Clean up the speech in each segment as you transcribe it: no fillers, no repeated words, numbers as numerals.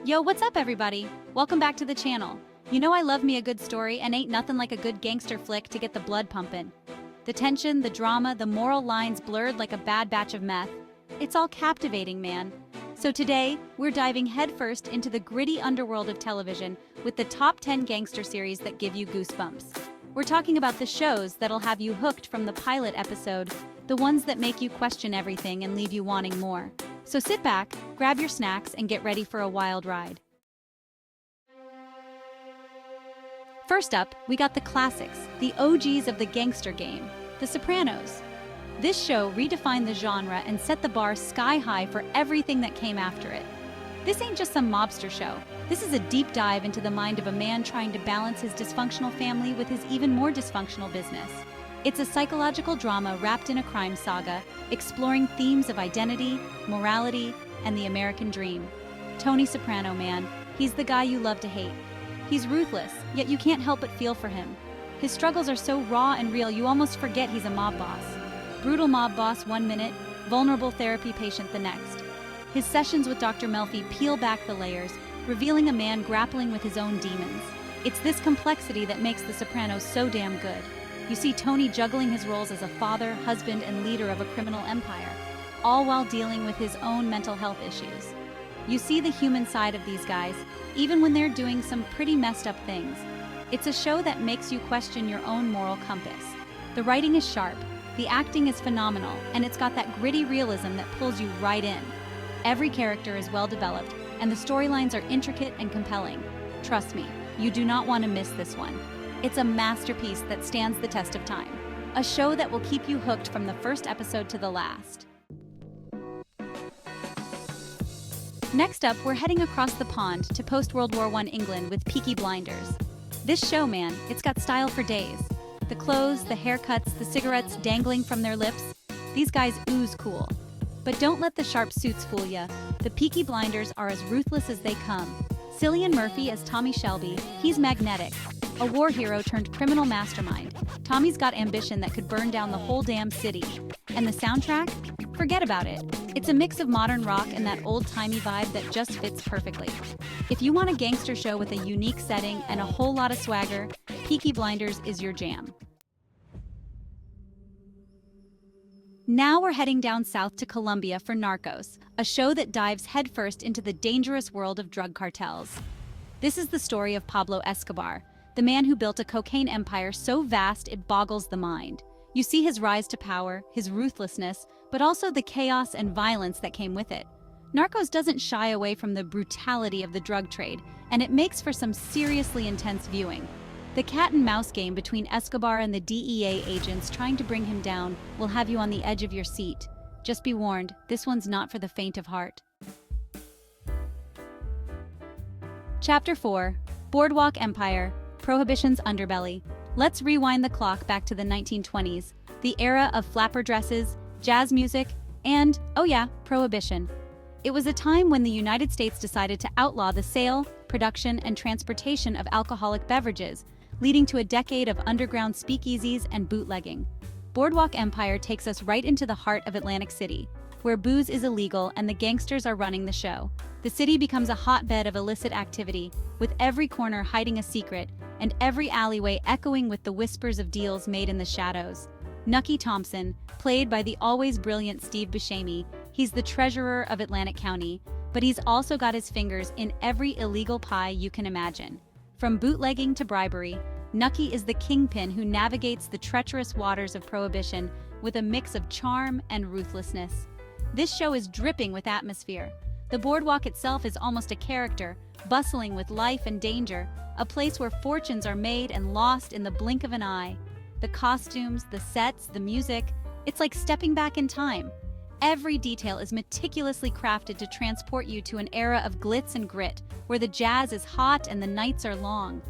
Yo, what's up everybody? Welcome back to the channel. You know I love me a good story and ain't nothing like a good gangster flick to get the blood pumping. The tension, the drama, the moral lines blurred like a bad batch of meth. It's all captivating, man. So today, we're diving headfirst into the gritty underworld of television with the top 10 gangster series that give you goosebumps. We're talking about the shows that'll have you hooked from the pilot episode, the ones that make you question everything and leave you wanting more. So sit back, grab your snacks, and get ready for a wild ride. First up, we got the classics, the OGs of the gangster game, The Sopranos. This show redefined the genre and set the bar sky high for everything that came after it. This ain't just some mobster show. This is a deep dive into the mind of a man trying to balance his dysfunctional family with his even more dysfunctional business. It's a psychological drama wrapped in a crime saga, exploring themes of identity, morality, and the American dream. Tony Soprano, man, he's the guy you love to hate. He's ruthless, yet you can't help but feel for him. His struggles are so raw and real you almost forget he's a mob boss. Brutal mob boss one minute, vulnerable therapy patient the next. His sessions with Dr. Melfi peel back the layers, revealing a man grappling with his own demons. It's this complexity that makes The Sopranos so damn good. You see Tony juggling his roles as a father, husband, and leader of a criminal empire, all while dealing with his own mental health issues. You see the human side of these guys, even when they're doing some pretty messed up things. It's a show that makes you question your own moral compass. The writing is sharp, the acting is phenomenal, and it's got that gritty realism that pulls you right in. Every character is well developed, and the storylines are intricate and compelling. Trust me, you do not want to miss this one. It's a masterpiece that stands the test of time. A show that will keep you hooked from the first episode to the last. Next up, we're heading across the pond to post-World War I England with Peaky Blinders. This show, man, it's got style for days. The clothes, the haircuts, the cigarettes dangling from their lips, these guys ooze cool. But don't let the sharp suits fool ya. The Peaky Blinders are as ruthless as they come. Cillian Murphy as Tommy Shelby, he's magnetic. A war hero turned criminal mastermind. Tommy's got ambition that could burn down the whole damn city. And the soundtrack? Forget about it. It's a mix of modern rock and that old-timey vibe that just fits perfectly. If you want a gangster show with a unique setting and a whole lot of swagger, Peaky Blinders is your jam. Now we're heading down south to Colombia for Narcos, a show that dives headfirst into the dangerous world of drug cartels. This is the story of Pablo Escobar, the man who built a cocaine empire so vast it boggles the mind. You see his rise to power, his ruthlessness, but also the chaos and violence that came with it. Narcos doesn't shy away from the brutality of the drug trade, and it makes for some seriously intense viewing. The cat-and-mouse game between Escobar and the DEA agents trying to bring him down will have you on the edge of your seat. Just be warned, this one's not for the faint of heart. Chapter 4. Boardwalk Empire, Prohibition's Underbelly. Let's rewind the clock back to the 1920s, the era of flapper dresses, jazz music, and, oh yeah, Prohibition. It was a time when the United States decided to outlaw the sale, production, and transportation of alcoholic beverages, leading to a decade of underground speakeasies and bootlegging. Boardwalk Empire takes us right into the heart of Atlantic City, where booze is illegal and the gangsters are running the show. The city becomes a hotbed of illicit activity, with every corner hiding a secret and every alleyway echoing with the whispers of deals made in the shadows. Nucky Thompson, played by the always brilliant Steve Buscemi, he's the treasurer of Atlantic County, but he's also got his fingers in every illegal pie you can imagine. From bootlegging to bribery, Nucky is the kingpin who navigates the treacherous waters of Prohibition with a mix of charm and ruthlessness. This show is dripping with atmosphere. The boardwalk itself is almost a character, bustling with life and danger, a place where fortunes are made and lost in the blink of an eye. The costumes, the sets, the music, it's like stepping back in time. Every detail is meticulously crafted to transport you to an era of glitz and grit, where the jazz is hot and the nights are long.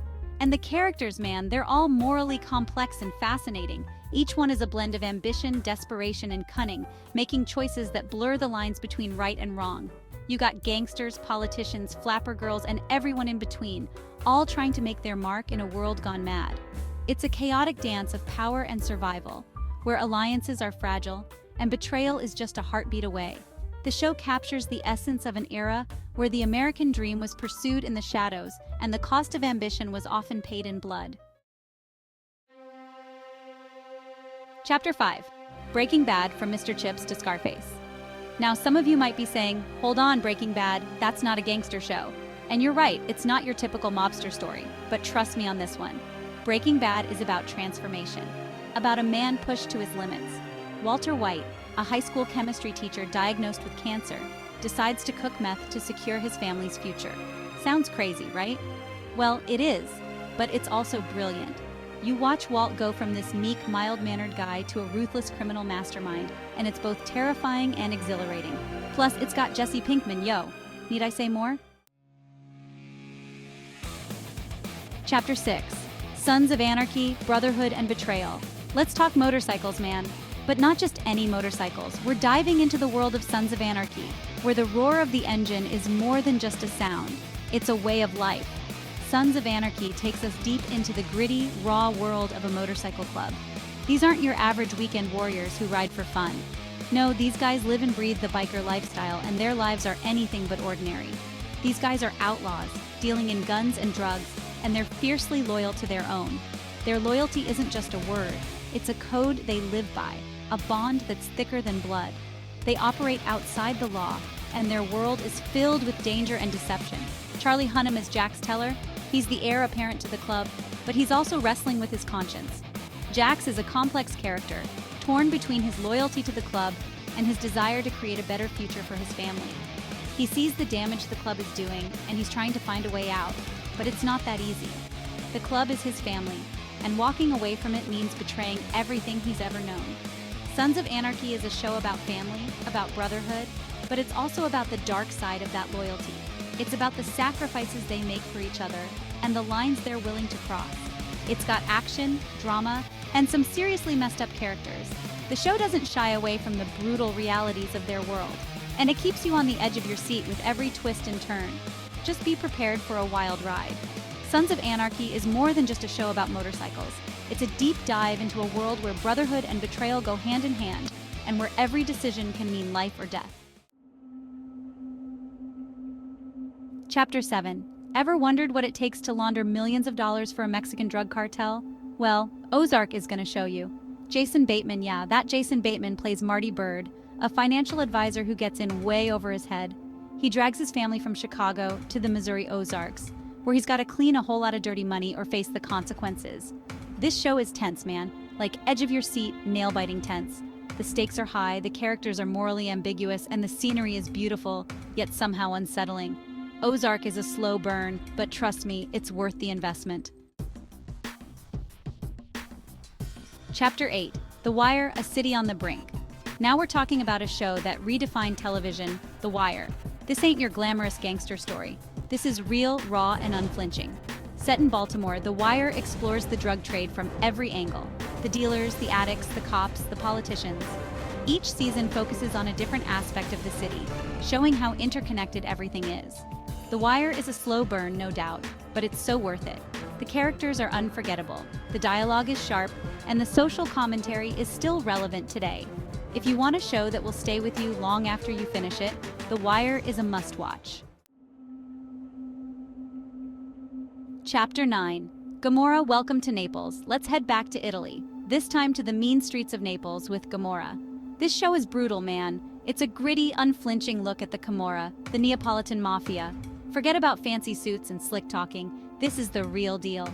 And the characters, man, they're all morally complex and fascinating. Each one is a blend of ambition, desperation, and cunning, making choices that blur the lines between right and wrong. You got gangsters, politicians, flapper girls, and everyone in between, all trying to make their mark in a world gone mad. It's a chaotic dance of power and survival, where alliances are fragile, and betrayal is just a heartbeat away. The show captures the essence of an era where the American dream was pursued in the shadows and the cost of ambition was often paid in blood. Chapter 5. Breaking Bad from Mr. Chips to Scarface. Now, some of you might be saying, hold on, Breaking Bad, that's not a gangster show. And you're right, it's not your typical mobster story, but trust me on this one. Breaking Bad is about transformation, about a man pushed to his limits. Walter White, a high school chemistry teacher diagnosed with cancer, decides to cook meth to secure his family's future. Sounds crazy, right? Well, it is, but it's also brilliant. You watch Walt go from this meek, mild-mannered guy to a ruthless criminal mastermind, and it's both terrifying and exhilarating. Plus, it's got Jesse Pinkman, yo. Need I say more? Chapter 6. Sons of Anarchy, Brotherhood and Betrayal. Let's talk motorcycles, man. But not just any motorcycles. We're diving into the world of Sons of Anarchy, where the roar of the engine is more than just a sound. It's a way of life. Sons of Anarchy takes us deep into the gritty, raw world of a motorcycle club. These aren't your average weekend warriors who ride for fun. No, these guys live and breathe the biker lifestyle, and their lives are anything but ordinary. These guys are outlaws, dealing in guns and drugs, and they're fiercely loyal to their own. Their loyalty isn't just a word, it's a code they live by, a bond that's thicker than blood. They operate outside the law, and their world is filled with danger and deception. Charlie Hunnam is Jack's teller. He's the heir apparent to the club, but he's also wrestling with his conscience. Jax is a complex character, torn between his loyalty to the club and his desire to create a better future for his family. He sees the damage the club is doing, and he's trying to find a way out, but it's not that easy. The club is his family, and walking away from it means betraying everything he's ever known. Sons of Anarchy is a show about family, about brotherhood, but it's also about the dark side of that loyalty. It's about the sacrifices they make for each other and the lines they're willing to cross. It's got action, drama, and some seriously messed up characters. The show doesn't shy away from the brutal realities of their world, and it keeps you on the edge of your seat with every twist and turn. Just be prepared for a wild ride. Sons of Anarchy is more than just a show about motorcycles. It's a deep dive into a world where brotherhood and betrayal go hand in hand, and where every decision can mean life or death. Chapter 7. Ever wondered what it takes to launder millions of dollars for a Mexican drug cartel? Well, Ozark is gonna show you. Jason Bateman, yeah, that Jason Bateman plays Marty Bird, a financial advisor who gets in way over his head. He drags his family from Chicago to the Missouri Ozarks, where he's got to clean a whole lot of dirty money or face the consequences. This show is tense, man. Like edge of your seat, nail-biting tense. The stakes are high, the characters are morally ambiguous, and the scenery is beautiful, yet somehow unsettling. Ozark is a slow burn, but trust me, it's worth the investment. Chapter 8. The Wire, A City on the Brink. Now we're talking about a show that redefined television, The Wire. This ain't your glamorous gangster story. This is real, raw, and unflinching. Set in Baltimore, The Wire explores the drug trade from every angle. The dealers, the addicts, the cops, the politicians. Each season focuses on a different aspect of the city, showing how interconnected everything is. The Wire is a slow burn, no doubt, but it's so worth it. The characters are unforgettable, the dialogue is sharp, and the social commentary is still relevant today. If you want a show that will stay with you long after you finish it, The Wire is a must-watch. Chapter 9. Gomorrah, Welcome to Naples. Let's head back to Italy, this time to the mean streets of Naples with Gomorrah. This show is brutal, man. It's a gritty, unflinching look at the Camorra, the Neapolitan mafia. Forget about fancy suits and slick talking. This is the real deal.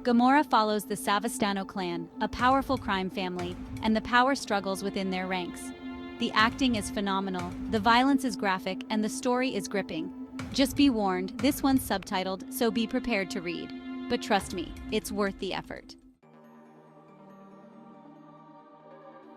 Gomorrah follows the Savastano clan, a powerful crime family, and the power struggles within their ranks. The acting is phenomenal, the violence is graphic, and the story is gripping. Just be warned, this one's subtitled, so be prepared to read. But trust me, it's worth the effort.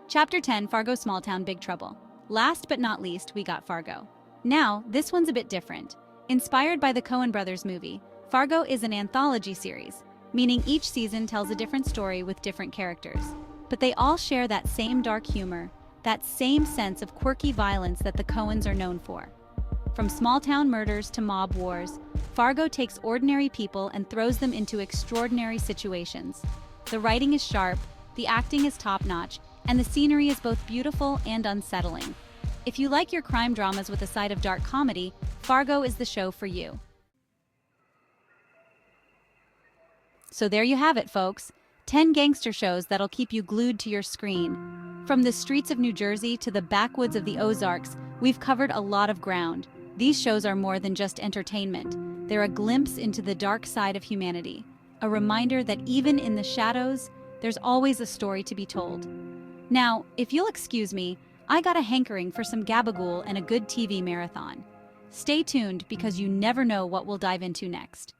Chapter 10, Fargo Small Town Big Trouble. Last but not least, we got Fargo. Now, this one's a bit different. Inspired by the Coen brothers movie, Fargo is an anthology series, meaning each season tells a different story with different characters. But they all share that same dark humor, that same sense of quirky violence that the Coens are known for. From small-town murders to mob wars, Fargo takes ordinary people and throws them into extraordinary situations. The writing is sharp, the acting is top-notch, and the scenery is both beautiful and unsettling. If you like your crime dramas with a side of dark comedy, Fargo is the show for you. So there you have it, folks. 10 gangster shows that'll keep you glued to your screen. From the streets of New Jersey to the backwoods of the Ozarks, we've covered a lot of ground. These shows are more than just entertainment. They're a glimpse into the dark side of humanity. A reminder that even in the shadows, there's always a story to be told. Now, if you'll excuse me, I got a hankering for some gabagool and a good TV marathon. Stay tuned because you never know what we'll dive into next.